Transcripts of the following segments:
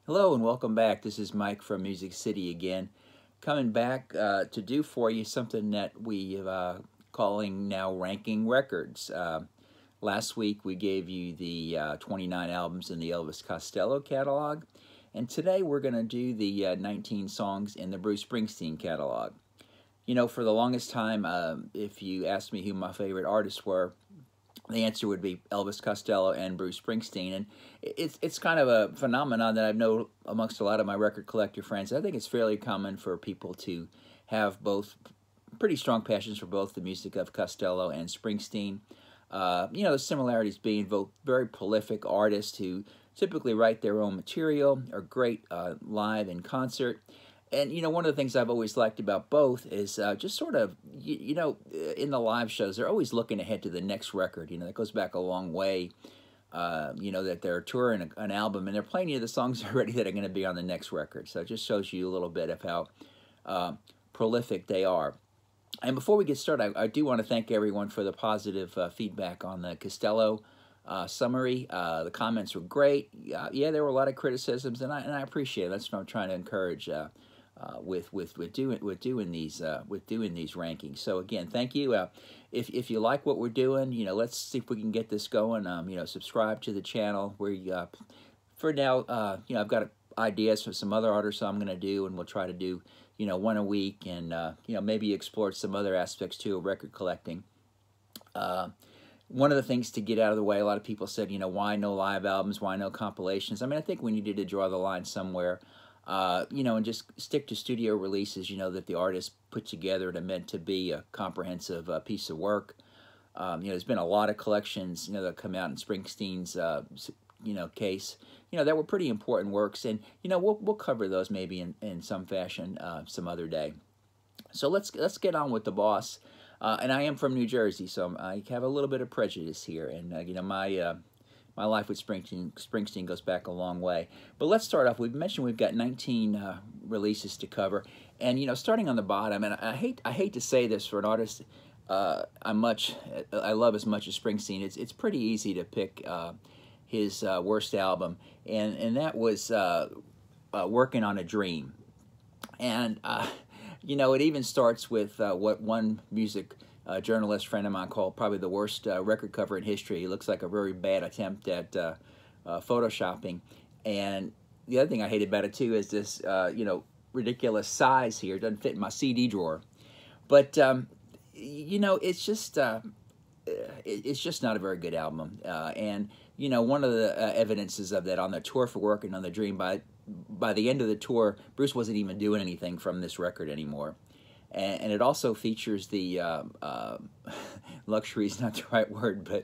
Hello and welcome back. This is Mike from Music City again, coming back to do for you something that we calling now ranking records. Last week we gave you the 29 albums in the Elvis Costello catalog, and today we're going to do the 19 songs in the Bruce Springsteen catalog. You know, for the longest time, if you asked me who my favorite artists were, the answer would be Elvis Costello and Bruce Springsteen, and it's kind of a phenomenon that I've known amongst a lot of my record collector friends. I think it's fairly common for people to have both pretty strong passions for both the music of Costello and Springsteen. You know, the similarities being both very prolific artists who typically write their own material, are great live in concert. And, you know, one of the things I've always liked about both is just sort of, you know, in the live shows, they're always looking ahead to the next record. You know, that goes back a long way, you know, that they're touring an album and they're playing you the songs already that are going to be on the next record. So it just shows you a little bit of how prolific they are. And before we get started, I do want to thank everyone for the positive feedback on the Costello summary. The comments were great. Yeah, there were a lot of criticisms, and I appreciate it. That's what I'm trying to encourage with doing these rankings. So again, thank you. If you like what we're doing, you know, let's see if we can get this going. You know, subscribe to the channel. For now, you know, I've got ideas for some other artists I'm going to do, and we'll try to do, you know, one a week, and you know, maybe explore some other aspects too of record collecting. One of the things to get out of the way, a lot of people said, you know, why no live albums, why no compilations? I mean, I think we needed to draw the line somewhere, you know, and just stick to studio releases, you know, that the artist put together and meant to be a comprehensive piece of work. You know, there's been a lot of collections, you know, that come out in Springsteen's, you know, case, you know, that were pretty important works, and, you know, we'll cover those maybe in some fashion some other day. So let's get on with the boss. And I am from New Jersey, so I have a little bit of prejudice here. And, you know, my life with Springsteen goes back a long way. But let's start off. We've mentioned we've got 19 releases to cover. And, you know, starting on the bottom, and I hate to say this for an artist I love as much as Springsteen, it's pretty easy to pick his worst album. And that was Working on a Dream. And you know, it even starts with what one music journalist friend of mine called probably the worst record cover in history. It looks like a very bad attempt at photoshopping. And the other thing I hate about it too is this, you know, ridiculous size here. It doesn't fit in my CD drawer. But you know, it's just not a very good album. And you know, one of the evidences of that on the tour for Working on the Dream, by the end of the tour, Bruce wasn't even doing anything from this record anymore. And it also features the, luxury is not the right word, but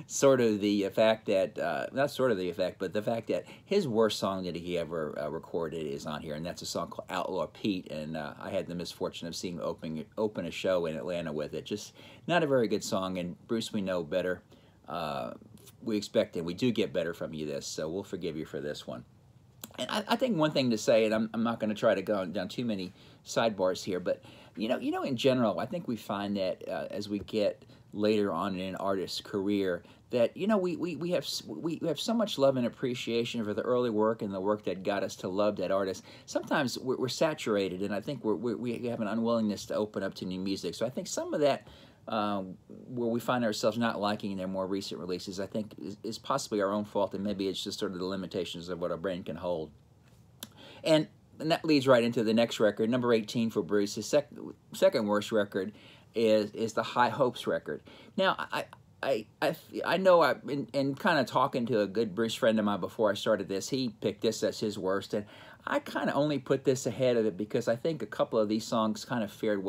sort of the fact that, not sort of the effect, but the fact that his worst song that he ever recorded is on here, and that's a song called Outlaw Pete, and I had the misfortune of seeing him open a show in Atlanta with it. Just not a very good song, and Bruce, we know better. We expect and we do get better from you this, so we'll forgive you for this one. And I think one thing to say, and I'm not going to try to go down too many sidebars here, but you know, in general, I think we find that as we get later on in an artist's career, that you know we have so much love and appreciation for the early work and the work that got us to love that artist. Sometimes we're saturated, and I think we have an unwillingness to open up to new music. So I think some of that, where we find ourselves not liking their more recent releases, I think is possibly our own fault, and maybe it's just sort of the limitations of what our brain can hold. And that leads right into the next record, number 18 for Bruce. His second worst record is the High Hopes record. Now, I know in kind of talking to a good Bruce friend of mine before I started this, he picked this as his worst, and I kind of only put this ahead of it because I think a couple of these songs kind of fared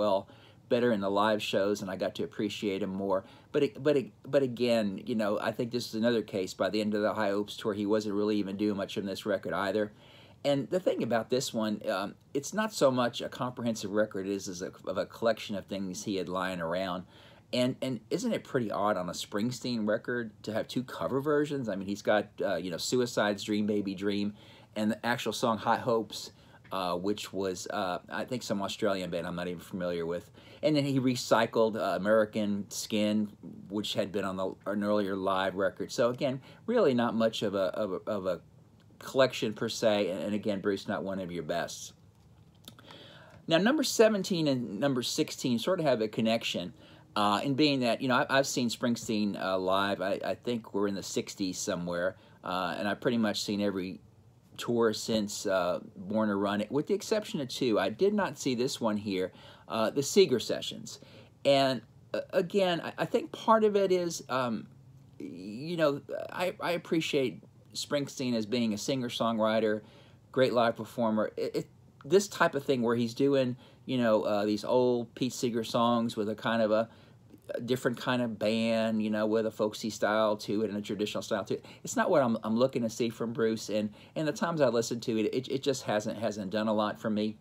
better in the live shows, and I got to appreciate them more. But again, you know, I think this is another case. By the end of the High Hopes tour, he wasn't really even doing much on this record either. And the thing about this one, it's not so much a comprehensive record as of a collection of things he had lying around. And isn't it pretty odd on a Springsteen record to have two cover versions? I mean, he's got you know, Suicide's Dream Baby Dream, and the actual song High Hopes, which was I think some Australian band I'm not even familiar with. And then he recycled American Skin, which had been on an earlier live record. So again, really not much of a collection per se, and again, Bruce, not one of your best. Now, number 17 and number 16 sort of have a connection, in being that, you know, I've seen Springsteen live. I think we're in the 60s somewhere, and I've pretty much seen every tour since Born to Run It, with the exception of two. I did not see this one here, the Seeger Sessions. And again, I think part of it is, you know, I appreciate Springsteen as being a singer-songwriter, great live performer. This type of thing where he's doing, you know, these old Pete Seeger songs with a kind of a different kind of band, you know, with a folksy style to it and a traditional style to it. It's not what I'm looking to see from Bruce, and the times I listened to it, it just hasn't done a lot for me.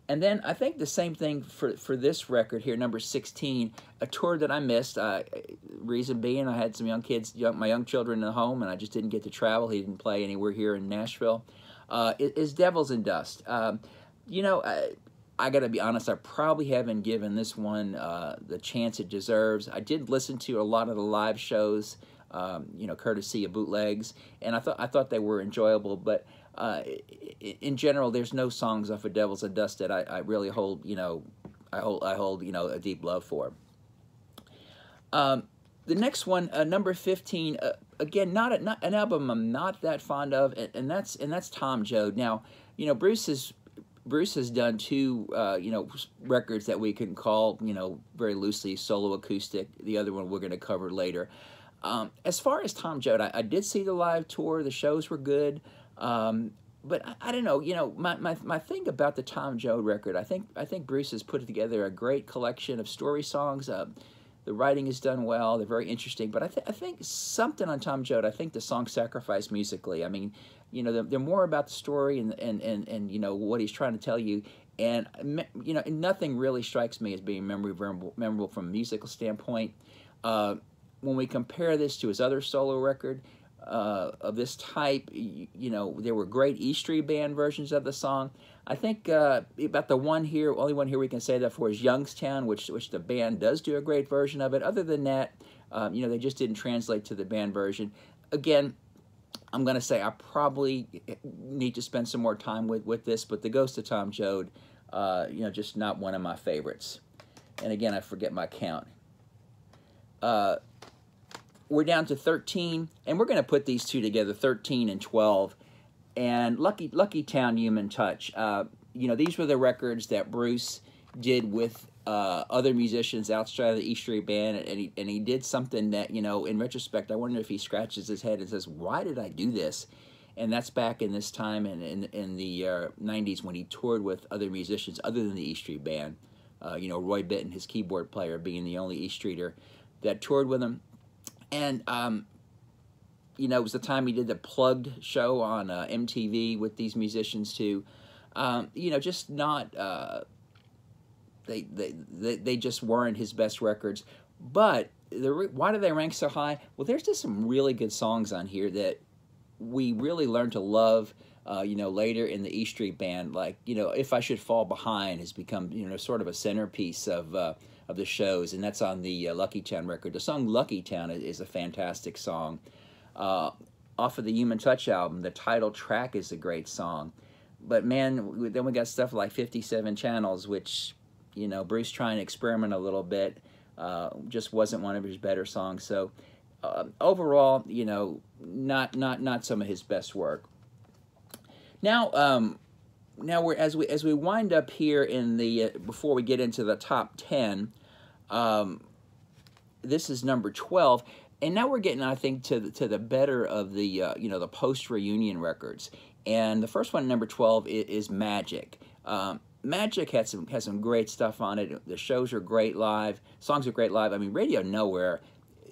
And then I think the same thing for this record here, number 16, a tour that I missed. Reason being, I had some young kids, my young children in the home, and I just didn't get to travel. He didn't play anywhere here in Nashville. Is Devils and Dust. You know, I got to be honest, I probably haven't given this one the chance it deserves. I did listen to a lot of the live shows, you know, courtesy of bootlegs, and I thought they were enjoyable, but in general, there's no songs off of Devils and Dust that I really hold, you know, I hold, you know, a deep love for. The next one, number 15, again, not an album I'm not that fond of, and that's Tom Joad. Now, you know, Bruce has done two, you know, records that we can call, you know, very loosely solo acoustic. The other one we're going to cover later. As far as Tom Joad, I did see the live tour. The shows were good. But I don't know, you know, my thing about the Tom Joad record, I think Bruce has put together a great collection of story songs. The writing is done well. They're very interesting. But I think something on Tom Joad, I think the song Sacrifice musically, I mean, you know, they're more about the story and you know, what he's trying to tell you. And, you know, nothing really strikes me as being memorable from a musical standpoint. When we compare this to his other solo record, of this type, you know, there were great E Street Band versions of the song. I think about the one here, only one here we can say that for is Youngstown, which the band does do a great version of it. Other than that, you know, they just didn't translate to the band version. Again, I'm going to say I probably need to spend some more time with this, but The Ghost of Tom Joad, you know, just not one of my favorites. And again, I forget my count. We're down to 13, and we're going to put these two together, 13 and 12. And Lucky Town, Human Touch. You know, these were the records that Bruce did with other musicians outside of the E Street Band, and he did something that, you know, in retrospect, I wonder if he scratches his head and says, why did I do this? And that's back in this time in the 90s when he toured with other musicians other than the E Street Band. You know, Roy Bittan, his keyboard player, being the only E Streeter that toured with him. And, you know, it was the time he did the Plugged show on MTV with these musicians too. You know, just not, they just weren't his best records. But why do they rank so high? Well, there's just some really good songs on here that we really learned to love, you know, later in the E Street Band. Like, you know, If I Should Fall Behind has become, you know, sort of a centerpiece of the shows, and that's on the Lucky Town record. The song Lucky Town is a fantastic song. Off of the Human Touch album, the title track is a great song. But man, then we got stuff like 57 Channels, which, you know, Bruce trying to experiment a little bit, just wasn't one of his better songs. So overall, you know, not some of his best work. Now, now we're as we wind up here in the before we get into the top 10. This is number 12, and now we're getting, I think, to the better of the you know, the post-reunion records. And the first one, number 12, is Magic. Magic has some great stuff on it. The shows are great live. Songs are great live. I mean, Radio Nowhere,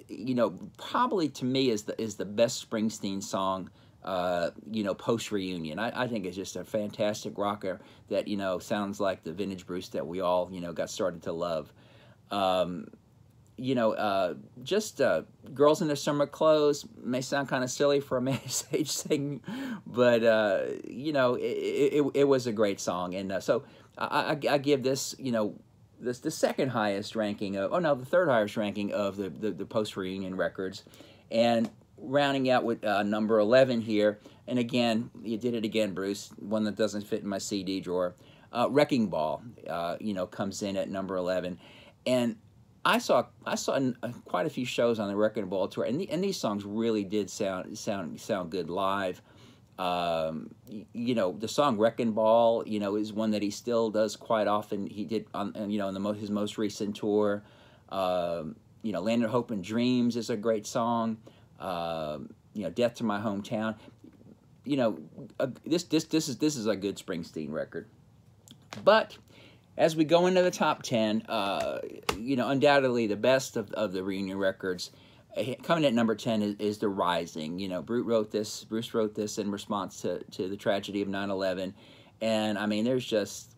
you know, probably to me is the best Springsteen song. You know, post-reunion. I think it's just a fantastic rocker that, you know, sounds like the vintage Bruce that we all, you know, got started to love. You know, just Girls in Their Summer Clothes may sound kind of silly for a man his age singing, but, you know, it was a great song. And so I give this, you know, the second highest ranking of, oh no, the third highest ranking of the post-reunion records. And rounding out with number 11 here, and again, you did it again, Bruce, one that doesn't fit in my CD drawer. Wrecking Ball, comes in at number 11. And I saw quite a few shows on the Wrecking Ball tour, and these songs really did sound good live. The song Wrecking Ball, is one that he still does quite often. He did on, his most recent tour. Land of Hope and Dreams is a great song. Death to My Hometown. This is a good Springsteen record. But as we go into the top 10, undoubtedly the best of the reunion records, coming at number 10 is The Rising. Bruce wrote this in response to the tragedy of 9/11, and I mean, there's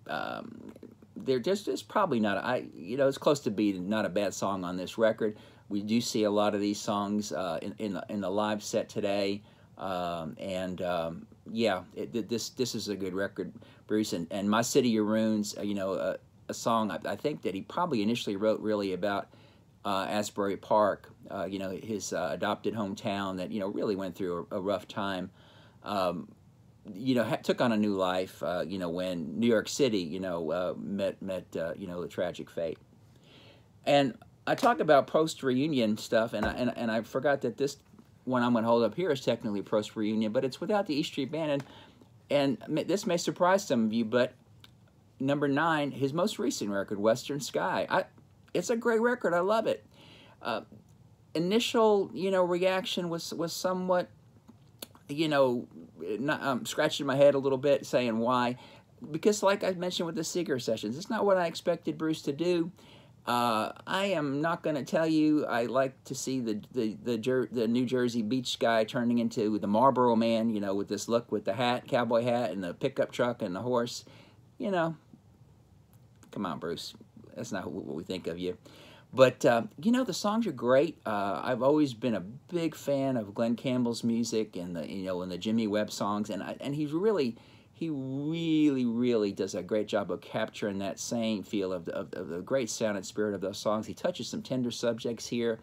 probably not it's close to being not a bad song on this record. We do see a lot of these songs in the live set today, this is a good record, Bruce. And My City Your Ruins, a song I think that he probably initially wrote really about Asbury Park, his adopted hometown that really went through a rough time. Took on a new life, when New York City, met a tragic fate. And I talk about post-reunion stuff, and I forgot that this one I'm going to hold up here is technically post-reunion, but it's without the E Street Band, and this may surprise some of you, but number 9, his most recent record, Western Sky. It's a great record. I love it. Initial, reaction was somewhat, scratching my head a little bit, saying why. Because like I mentioned with the Seeger sessions, it's not what I expected Bruce to do. I am not going to tell you I like to see the New Jersey beach guy turning into the Marlboro Man, with this look with the hat, cowboy hat, and the pickup truck and the horse. Come on, Bruce. That's not what we think of you. But, the songs are great. I've always been a big fan of Glenn Campbell's music and the Jimmy Webb songs, and he really does a great job of capturing that same feel of the great sound and spirit of those songs. He touches some tender subjects here,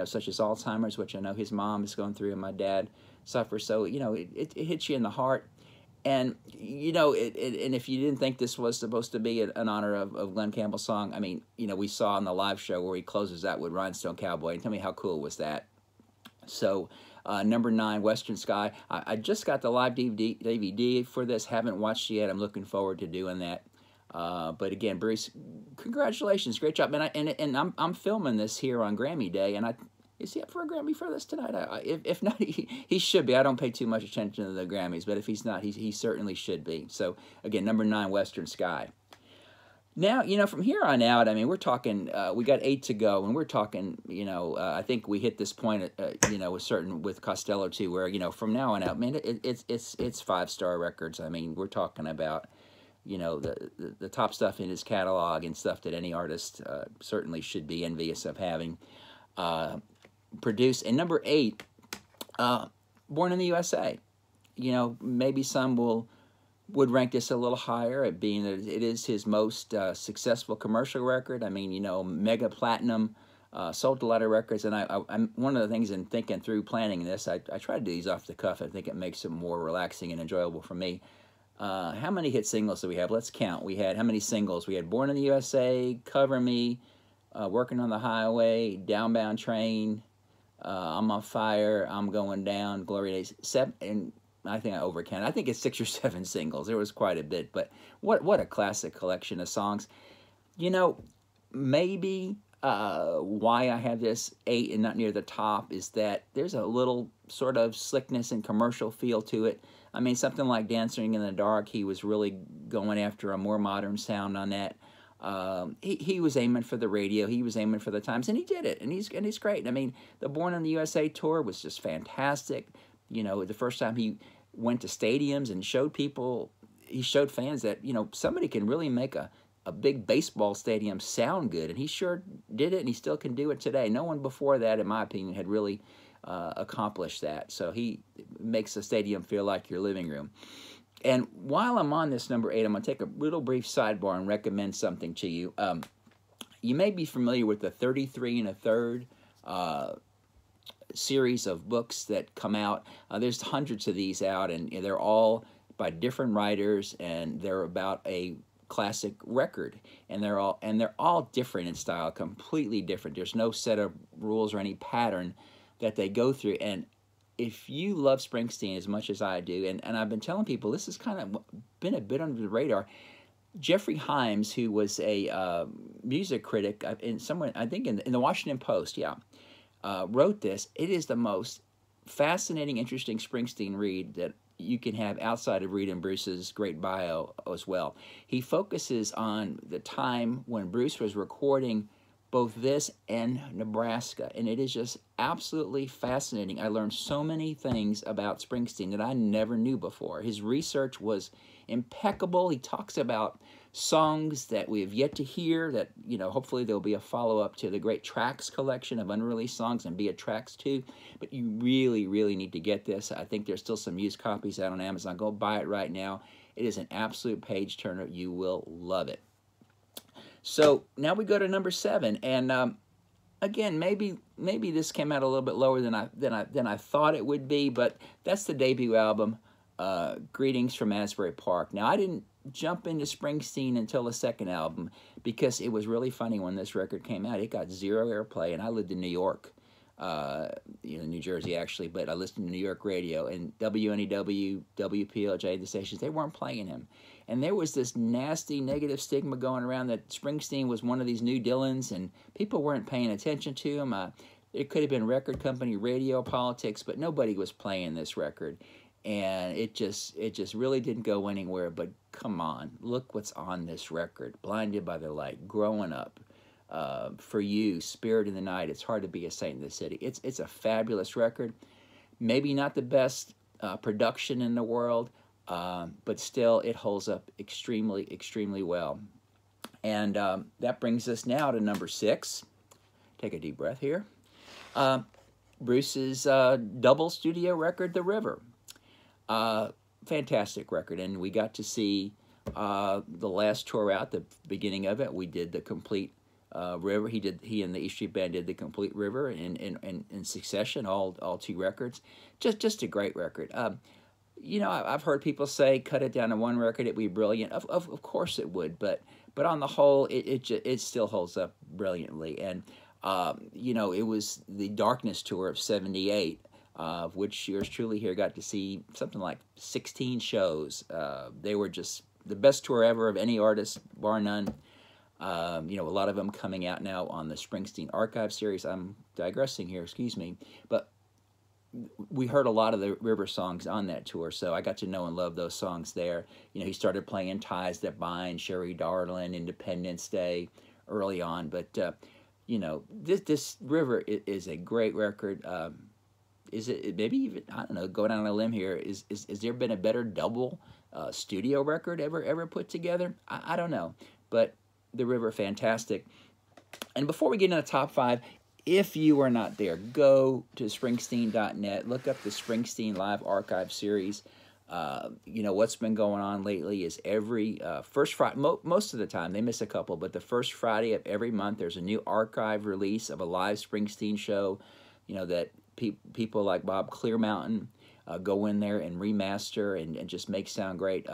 such as Alzheimer's, which I know his mom is going through and my dad suffers. So, it hits you in the heart. And, and if you didn't think this was supposed to be an honor of Glenn Campbell's song, I mean, we saw on the live show where he closes out with Rhinestone Cowboy. And tell me how cool was that? So, number 9, Western Sky. I just got the live DVD for this. Haven't watched it yet. I'm looking forward to doing that. But again, Bruce, congratulations. Great job. And I'm filming this here on Grammy Day, and is he up for a Grammy for this tonight? If not, he should be. I don't pay too much attention to the Grammys, but if he's not, he certainly should be. So, again, number 9, Western Sky. Now, from here on out, I mean, we're talking, we got 8 to go, and we're talking, I think we hit this point, with Costello, too, where, from now on out, man, it's 5-star records. I mean, we're talking about, the top stuff in his catalog and stuff that any artist certainly should be envious of having produced. And number 8, Born in the USA. Maybe some would rank this a little higher, at being that it is his most successful commercial record. I mean, mega platinum, sold a lot of records. And I'm one of the things in thinking through planning this, I try to do these off the cuff. I think it makes it more relaxing and enjoyable for me. How many hit singles do we have? Let's count. We had how many singles? We had Born in the USA, Cover Me, Working on the Highway, Downbound Train, I'm on Fire, I'm Going Down, Glory Days, 7, and I think I overcounted. I think it's 6 or 7 singles. There was quite a bit, but what a classic collection of songs. Maybe why I have this 8 and not near the top is that there's a little sort of slickness and commercial feel to it. I mean, something like Dancing in the Dark, he was really going after a more modern sound on that. He was aiming for the radio, he was aiming for the times, and he did it, and he's great. I mean, the Born in the USA tour was just fantastic. The first time he went to stadiums and showed people, he showed fans that, somebody can really make a big baseball stadium sound good, and he sure did it, and he still can do it today. No one before that, in my opinion, had really accomplished that. So he makes the stadium feel like your living room. And while I'm on this number 8, I'm going to take a little brief sidebar and recommend something to you. You may be familiar with the 33 1/3 series of books that come out. There's hundreds of these out, and they're all by different writers, and they're about a classic record, and they're all different in style, completely different. There's no set of rules or any pattern that they go through. And if you love Springsteen as much as I do, and I've been telling people, this has kind of been a bit under the radar. Jeffrey Himes, who was a music critic in somewhere, I think in the Washington Post, yeah, wrote this. It is the most fascinating, interesting Springsteen read that you can have outside of reading Bruce's great bio as well. He focuses on the time when Bruce was recording both this and Nebraska, and it is just absolutely fascinating. I learned so many things about Springsteen that I never knew before. His research was impeccable. He talks about songs that we have yet to hear that, hopefully there'll be a follow-up to the great Tracks collection of unreleased songs and be at Tracks too. But you really, really need to get this. I think there's still some used copies out on Amazon. Go buy it right now. It is an absolute page-turner. You will love it. So now we go to number 7, and again, maybe this came out a little bit lower than I thought it would be, but that's the debut album, Greetings from Asbury Park. Now, I didn't jump into Springsteen until the second album because it was really funny when this record came out. It got 0 airplay, and I lived in New York, New Jersey actually, but I listened to New York radio, and WNEW, WPLJ, the stations, they weren't playing him. And there was this nasty negative stigma going around that Springsteen was one of these new Dylans, and people weren't paying attention to him. It could have been record company radio politics, but nobody was playing this record. And it just really didn't go anywhere. But come on, look what's on this record. Blinded by the Light, Growing Up, For You, Spirit in the Night, It's Hard to Be a Saint in the City. It's a fabulous record. Maybe not the best production in the world, but still it holds up extremely, extremely well. And that brings us now to number 6. Take a deep breath here. Bruce's double studio record, The River. Fantastic record, and we got to see the last tour out, the beginning of it. We did the complete River. He and the E Street Band did the complete River in succession, all 2 records. Just a great record. I've heard people say cut it down to 1 record, it'd be brilliant. Of course it would, but on the whole, it still holds up brilliantly. And it was the Darkness tour of '78. Of which yours truly here got to see something like 16 shows. They were just the best tour ever of any artist, bar none. A lot of them coming out now on the Springsteen Archive series. I'm digressing here, excuse me. But we heard a lot of the River songs on that tour, so I got to know and love those songs there. He started playing Ties That Bind, Sherry Darling, Independence Day early on. But, this River is a great record. Is it maybe even, I don't know, go down on a limb here, is there been a better double studio record ever put together? I don't know, but The River, fantastic. And before we get into the top 5, if you are not there, go to Springsteen.net, look up the Springsteen Live Archive series. What's been going on lately is every first Friday, most of the time, they miss a couple, but the first Friday of every month, there's a new archive release of a live Springsteen show, that people like Bob Clearmountain go in there and remaster and just make sound great.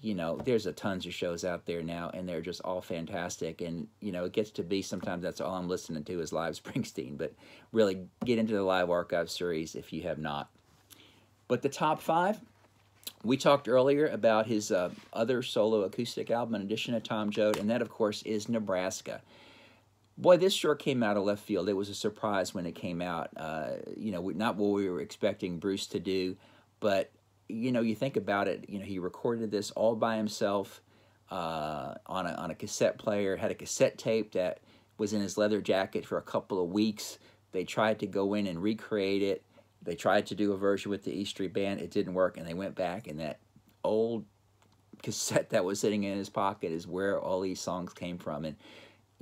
There's tons of shows out there now, and they're just all fantastic. And, it gets to be sometimes that's all I'm listening to is live Springsteen. But really get into the Live Archive series if you have not. But the top 5, we talked earlier about his other solo acoustic album in addition to Tom Joad, and that, of course, is Nebraska. Boy, this sure came out of left field. It was a surprise when it came out. Not what we were expecting Bruce to do, but, you think about it, he recorded this all by himself on a cassette player, had a cassette tape that was in his leather jacket for a couple of weeks. They tried to go in and recreate it. They tried to do a version with the E Street Band. It didn't work, and they went back, and that old cassette that was sitting in his pocket is where all these songs came from. And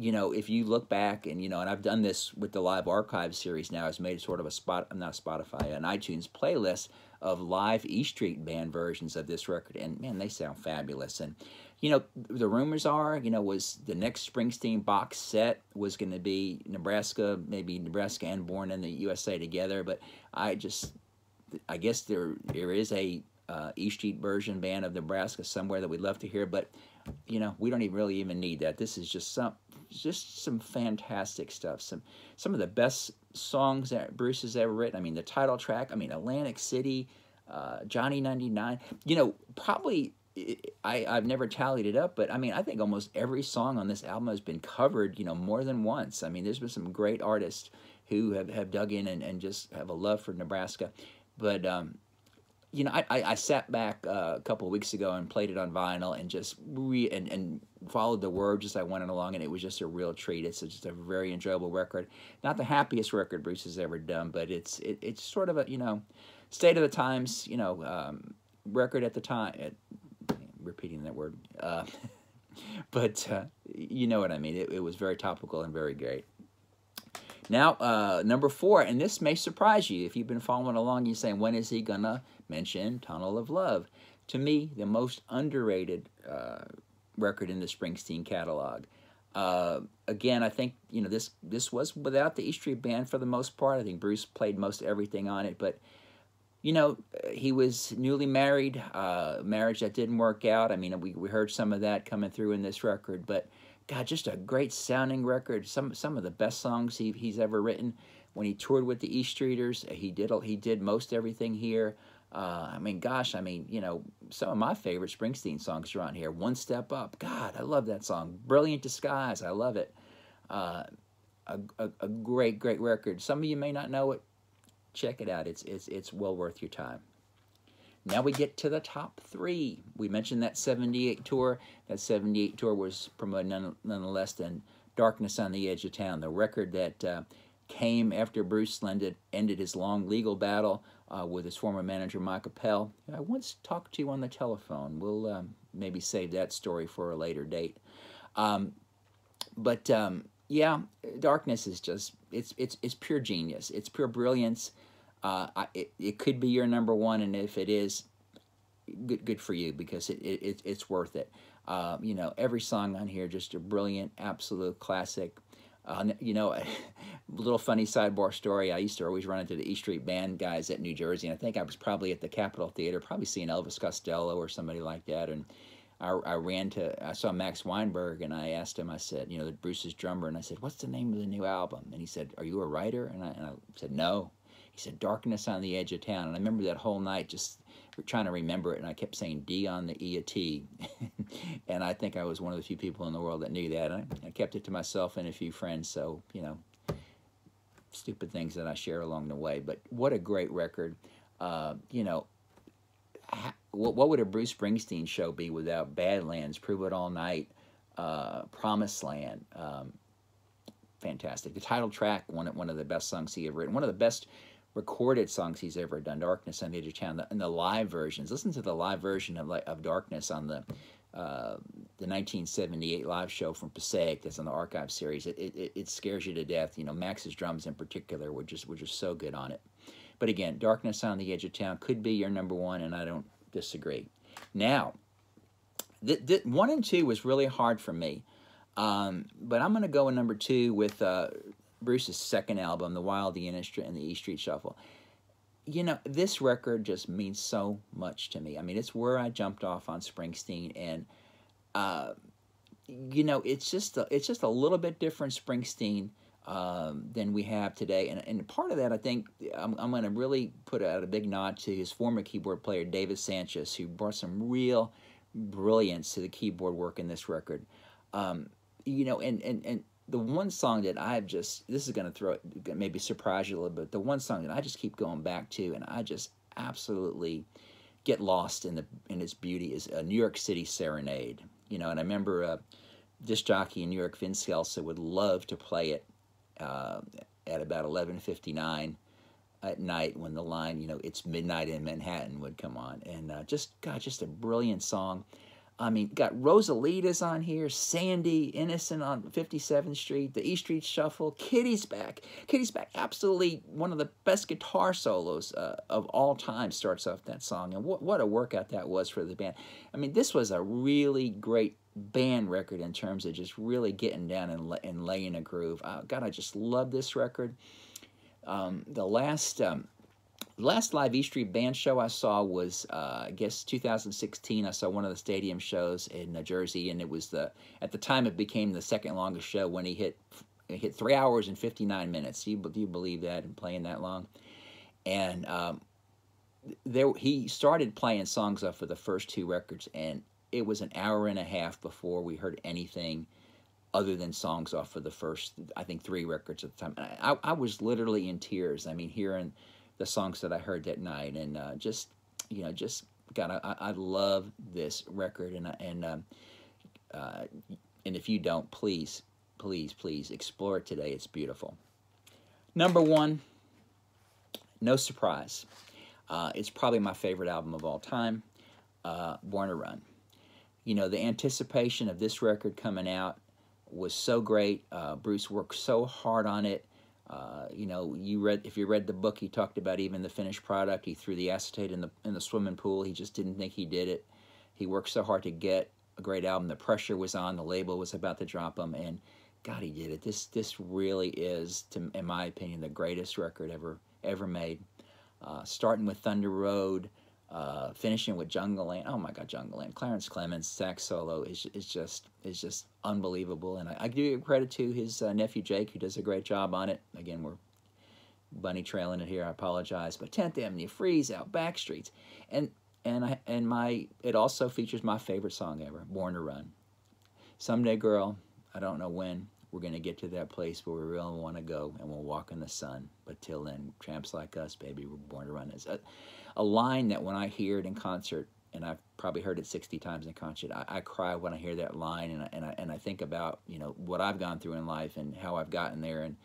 you know, if you look back and, you know, and I've done this with the Live Archive series now, I've made sort of a not a Spotify, an iTunes playlist of live E Street Band versions of this record. And man, they sound fabulous. And, you know, the rumors are, you know, was the next Springsteen box set was going to be Nebraska, maybe Nebraska and Born in the USA together. But I guess there is a E Street version band of Nebraska somewhere that we'd love to hear. But, you know, we don't really even need that. This is just some fantastic stuff. Some of the best songs that Bruce has ever written. I mean, the title track. I mean, Atlantic City, Johnny 99. You know, probably I've never tallied it up, but I mean, I think almost every song on this album has been covered, you know, more than once. I mean, there's been some great artists who have dug in and just have a love for Nebraska. But you know, I sat back a couple of weeks ago and played it on vinyl and just and followed the words as I went along, and it was just a real treat. It's just a very enjoyable record. Not the happiest record Bruce has ever done, but it's sort of a, you know, state of the times, you know, record at the time. Repeating that word, but you know what I mean. It was very topical and very great. Now, number 4, and this may surprise you if you've been following along. You're saying, when is he gonna mention Tunnel of Love? To me, the most underrated record in the Springsteen catalog. Again, I think, you know, this was without the E Street Band for the most part. I think Bruce played most everything on it, but you know, he was newly married, marriage that didn't work out. I mean, we heard some of that coming through in this record, but God, just a great sounding record. Some of the best songs he's ever written. When he toured with the E Streeters, he did most everything here. I mean, gosh, I mean, you know, some of my favorite Springsteen songs are on here. One Step Up, God, I love that song. Brilliant Disguise, I love it. A great record. Some of you may not know it. Check it out. It's well worth your time. Now we get to the top 3. We mentioned that 78 tour. That 78 tour was promoted nonetheless than Darkness on the Edge of Town, the record that came after Bruce ended his long legal battle with his former manager, Mike Appel. I once talked to you on the telephone. We'll maybe save that story for a later date. Yeah, Darkness is just, it's pure genius. It's pure brilliance. It could be your number 1, and if it is, good for you, because it's worth it. You know, every song on here just a brilliant, absolute classic. You know, a little funny sidebar story. I used to always run into the E Street Band guys at New Jersey, and I think I was probably at the Capitol Theater, probably seeing Elvis Costello or somebody like that, and I saw Max Weinberg, and I asked him, I said, you know, Bruce's drummer, and I said, what's the name of the new album? And he said, are you a writer? And I said, no. He said, Darkness on the Edge of Town. And I remember that whole night just trying to remember it, and I kept saying D on the E of T. And I think I was one of the few people in the world that knew that. I kept it to myself and a few friends, so, you know, stupid things that I share along the way. But what a great record. You know, what would a Bruce Springsteen show be without Badlands, Prove It All Night, Promised Land? Fantastic. The title track, one of the best songs he ever written, one of the best recorded songs he's ever done, Darkness on the Edge of Town, and the live versions. Listen to the live version of Darkness on the 1978 live show from Passaic that's on the Archive series. It scares you to death. You know, Max's drums in particular were just so good on it. But again, Darkness on the Edge of Town could be your number 1, and I don't disagree. Now, 1 and 2 was really hard for me, but I'm going to go in number 2 with Bruce's second album, The Wild, the Industry, and the E Street Shuffle. You know, this record just means so much to me. I mean, it's where I jumped off on Springsteen, and you know, it's just a little bit different Springsteen than we have today, and part of that, I think, I'm going to really put out a big nod to his former keyboard player, David Sanchez, who brought some real brilliance to the keyboard work in this record. You know, and the one song that this is going to maybe surprise you a little bit, the one song that I just keep going back to, and I just absolutely get lost in its beauty, is a New York City Serenade. You know, and I remember disc jockey in New York, Vin Scelsa, would love to play it at about 11:59 at night when the line, you know, It's Midnight in Manhattan would come on. And just a brilliant song. I mean, got Rosalita's on here, Sandy, Innocent on 57th Street, the E Street Shuffle, Kitty's Back. Kitty's Back, absolutely one of the best guitar solos of all time starts off that song. And what a workout that was for the band. I mean, this was a really great band record in terms of just really getting down and laying a groove. God, I just love this record. The last live E Street Band show I saw was, I guess, 2016. I saw one of the stadium shows in Jersey, and it was at the time it became the second longest show when he hit 3 hours and 59 minutes. Do you believe that, and playing that long? And he started playing songs off of the first two records, and it was an hour and a half before we heard anything other than songs off of the first, I think, 3 records at the time. And I was literally in tears. I mean, hearing the songs that I heard that night, and God, I love this record, and if you don't, please explore it today. It's beautiful. Number 1, no surprise, it's probably my favorite album of all time, Born to Run. You know, the anticipation of this record coming out was so great. Bruce worked so hard on it. You know, if you read the book, he talked about even the finished product. He threw the acetate in the swimming pool. He just didn't think he did it. He worked so hard to get a great album. The pressure was on. The label was about to drop him, and God, he did it. This really is, in my opinion, the greatest record ever made. Starting with Thunder Road, finishing with Jungle Land. Oh my God, Jungle Land. Clarence Clemens sax solo is just unbelievable. And I give credit to his nephew Jake, who does a great job on it. Again, we're bunny trailing it here. I apologize, but 10th Avenue, Freeze Out, Backstreets, and it also features my favorite song ever, Born to Run. Someday, girl, I don't know when, we're gonna get to that place where we really want to go, and we'll walk in the sun. But till then, tramps like us, baby, we're born to run. Is a line that when I hear it in concert, and I've probably heard it 60 times in concert, I cry when I hear that line, and I think about, you know, what I've gone through in life and how I've gotten there, and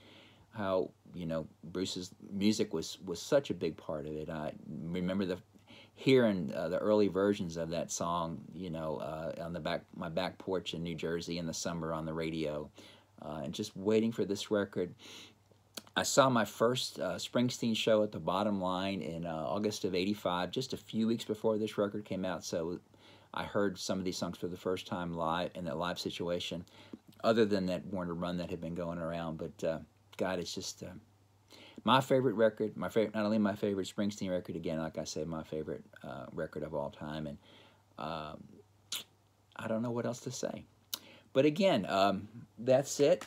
how, you know, Bruce's music was such a big part of it. I remember hearing the early versions of that song, you know, on my back porch in New Jersey in the summer on the radio, and just waiting for this record. I saw my first Springsteen show at the Bottom Line in August of '85, just a few weeks before this record came out, so I heard some of these songs for the first time live, in that live situation, other than that Born to Run that had been going around. But God, it's just my favorite record, not only my favorite Springsteen record, again, like I said, my favorite record of all time, and I don't know what else to say. But again, that's it.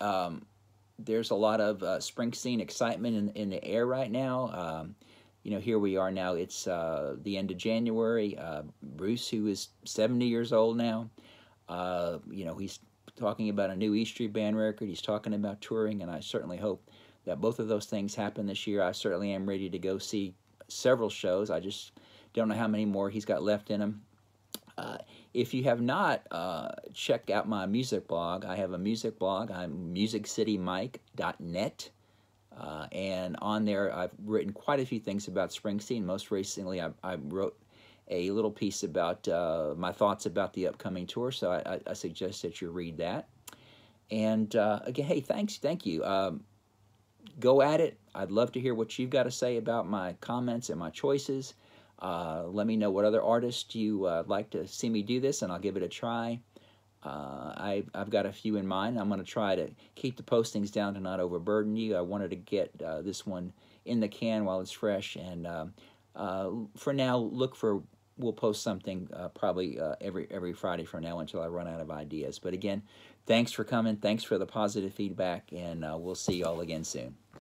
There's a lot of Springsteen excitement in the air right now. You know, here we are now. It's the end of January. Bruce, who is 70 years old now, you know, he's talking about a new E Street Band record. He's talking about touring, and I certainly hope that both of those things happen this year. I certainly am ready to go see several shows. I just don't know how many more he's got left in him. If you have not, check out my music blog. I have a music blog. I'm musiccitymike.net. And on there, I've written quite a few things about Springsteen. Most recently, I wrote a little piece about my thoughts about the upcoming tour, so I suggest that you read that. And again, hey, thank you. Go at it. I'd love to hear what you've got to say about my comments and my choices. Let me know what other artists you like to see me do this, and I'll give it a try. I've got a few in mind. I'm going to try to keep the postings down to not overburden you. I wanted to get this one in the can while it's fresh, and for now, we'll post something probably every Friday from now until I run out of ideas. But again, thanks for coming. Thanks for the positive feedback, and we'll see you all again soon.